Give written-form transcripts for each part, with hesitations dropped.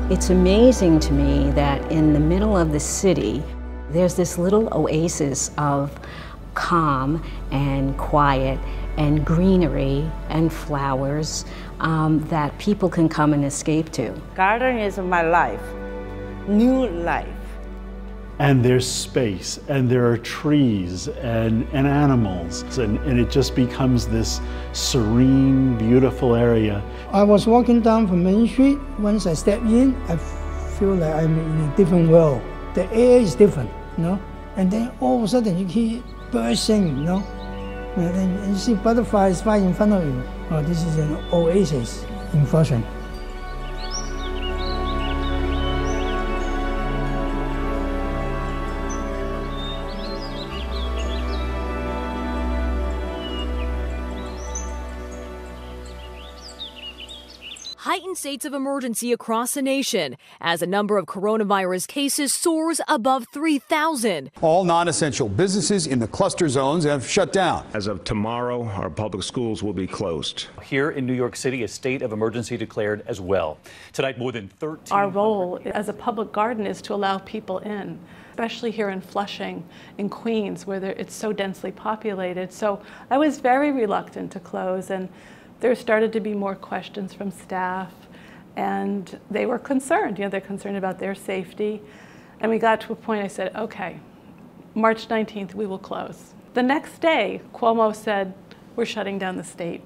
It's amazing to me that in the middle of the city, there's this little oasis of calm and quiet and greenery and flowers that people can come and escape to. Garden is my life, new life. And there's space, and there are trees and animals, and it just becomes this serene, beautiful area. I was walking down from Main Street. Once I step in, I feel like I'm in a different world. The air is different, you know? And then all of a sudden you hear birds sing, you know? And then you see butterflies right in front of you. Oh, this is an oasis in Flushing. Heightened states of emergency across the nation as the number of coronavirus cases soars above 3,000. All non-essential businesses in the cluster zones have shut down. As of tomorrow, our public schools will be closed. Here in New York City, a state of emergency declared as well. Tonight, more than 13. Our role as a public garden is to allow people in, especially here in Flushing, in Queens, where it's so densely populated. So I was very reluctant to close, and there started to be more questions from staff, and they were concerned. You know, they're concerned about their safety. And we got to a point I said, okay, March 19th, we will close. The next day, Cuomo said, we're shutting down the state.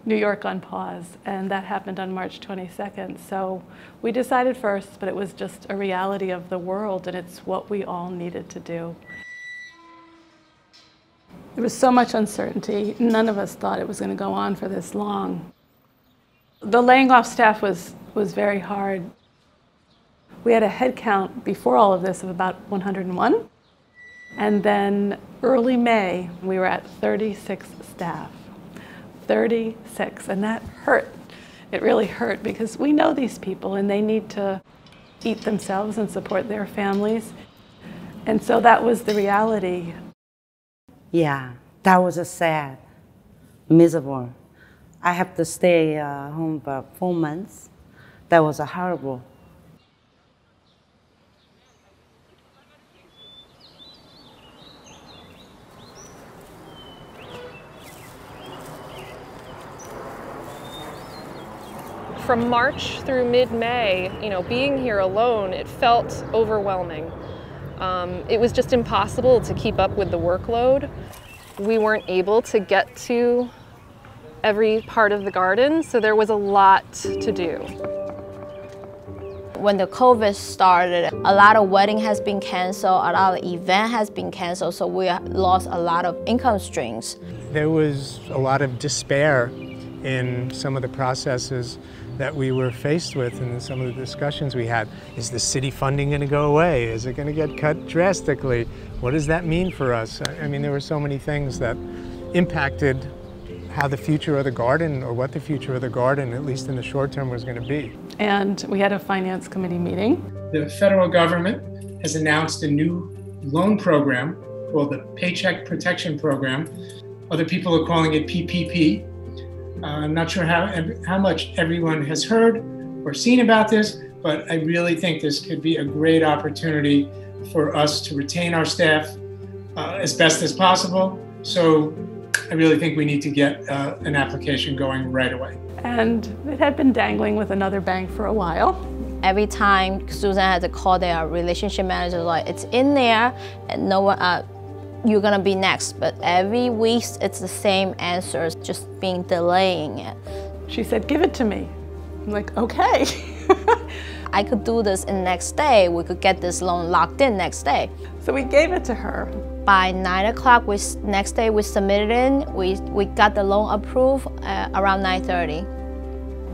New York on pause, and that happened on March 22nd. So we decided first, but it was just a reality of the world, and it's what we all needed to do. There was so much uncertainty. None of us thought it was going to go on for this long. The laying off staff was very hard. We had a head count before all of this of about 101. And then early May, we were at 36 staff. 36, and that hurt. It really hurt because we know these people and they need to eat themselves and support their families. And so that was the reality. Yeah, that was a sad, miserable. I have to stay home for 4 months. That was a horrible. From March through mid-May, you know, being here alone, it felt overwhelming. It was just impossible to keep up with the workload. We weren't able to get to every part of the garden, so there was a lot to do. When the COVID started, a lot of wedding has been canceled, a lot of event has been canceled, so we lost a lot of income streams. There was a lot of despair in some of the processes that we were faced with and some of the discussions we had. Is the city funding going to go away? Is it going to get cut drastically? What does that mean for us? I mean, there were so many things that impacted how the future of the garden, or what the future of the garden, at least in the short term, was going to be. And we had a finance committee meeting. The federal government has announced a new loan program called the Paycheck Protection Program. Other people are calling it PPP. I'm not sure how much everyone has heard or seen about this, but I really think this could be a great opportunity for us to retain our staff as best as possible. So I really think we need to get an application going right away. And it had been dangling with another bank for a while. Every time Susan had to call their relationship manager, like, it's in there, and no one, you're gonna be next. But every week, it's the same answers, just being delaying it. She said, give it to me. I'm like, okay. I could do this in next day. We could get this loan locked in next day. So we gave it to her. By 9 o'clock, next day we submitted in. We got the loan approved around 9:30.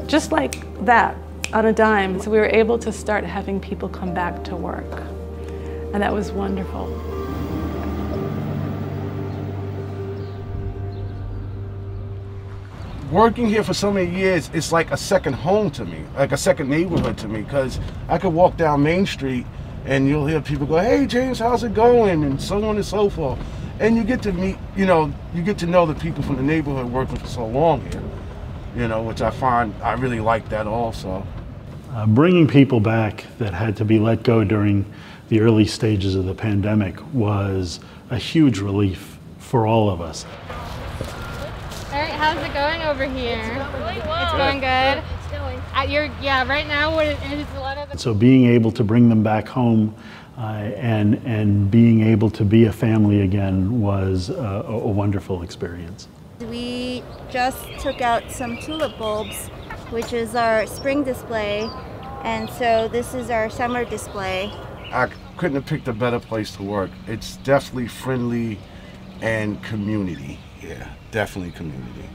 Just like that, on a dime. So we were able to start having people come back to work. And that was wonderful. Working here for so many years, it's like a second home to me, like a second neighborhood to me, because I could walk down Main Street and you'll hear people go, hey James, how's it going? And so on and so forth. And you get to meet, you get to know the people from the neighborhood working for so long here, which I find I really like that also. Bringing people back that had to be let go during the early stages of the pandemic was a huge relief for all of us. All right, how's it going over here? It's going really well. It's going good. It's going. Yeah, right now what it is a lot of the. So being able to bring them back home and being able to be a family again was a wonderful experience. We just took out some tulip bulbs, which is our spring display, and so this is our summer display. I couldn't have picked a better place to work. It's definitely friendly and community. Yeah, definitely community.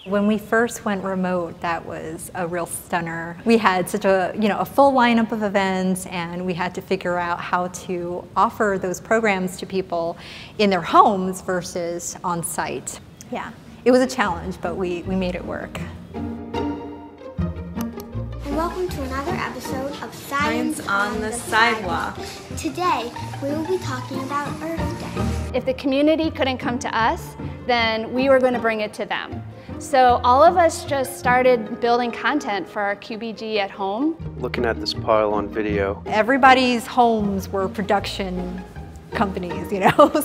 When we first went remote, that was a real stunner. We had such a, a full lineup of events, and we had to figure out how to offer those programs to people in their homes versus on site. Yeah, it was a challenge, but we made it work. And welcome to another episode of Science on the Sidewalk. Today, we will be talking about Earth Day. If the community couldn't come to us, then we were going to bring it to them. So all of us just started building content for our QBG at home. Looking at this pile on video. Everybody's homes were production companies,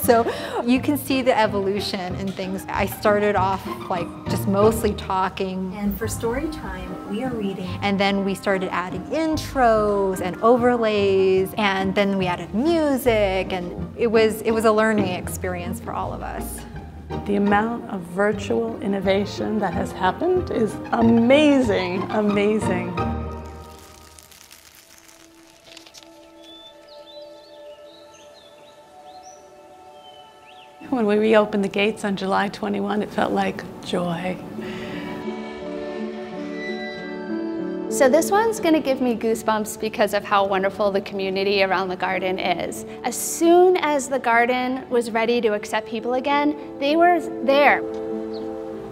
so you can see the evolution and things. I started off like just mostly talking. And for story time, we are reading. And then we started adding intros and overlays, and then we added music, and it was a learning experience for all of us. The amount of virtual innovation that has happened is amazing, amazing. When we reopened the gates on July 21, it felt like joy. So this one's going to give me goosebumps because of how wonderful the community around the garden is. As soon as the garden was ready to accept people again, they were there.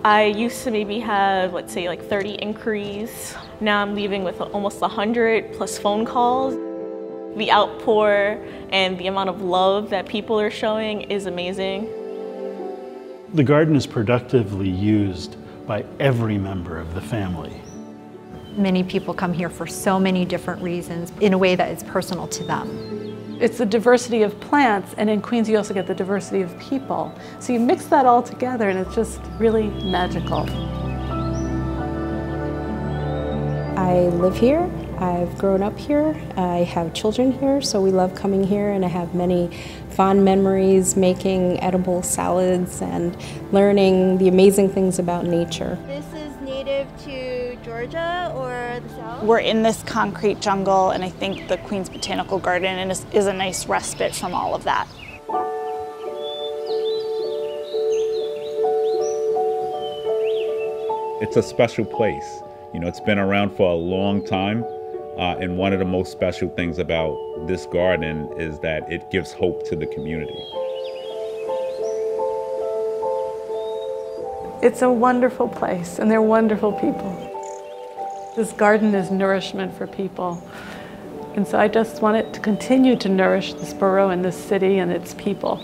I used to maybe have, let's say, like 30 inquiries. Now I'm leaving with almost 100 plus phone calls. The outpour and the amount of love that people are showing is amazing. The garden is productively used by every member of the family. Many people come here for so many different reasons in a way that is personal to them. It's the diversity of plants, and in Queens you also get the diversity of people. So you mix that all together and it's just really magical. I live here, I've grown up here, I have children here, so we love coming here, and I have many fond memories making edible salads and learning the amazing things about nature. This is native to Georgia or the South? We're in this concrete jungle, and I think the Queens Botanical Garden is a nice respite from all of that. It's a special place. It's been around for a long time, and one of the most special things about this garden is that it gives hope to the community. It's a wonderful place, and they're wonderful people. This garden is nourishment for people. And so I just want it to continue to nourish this borough and this city and its people.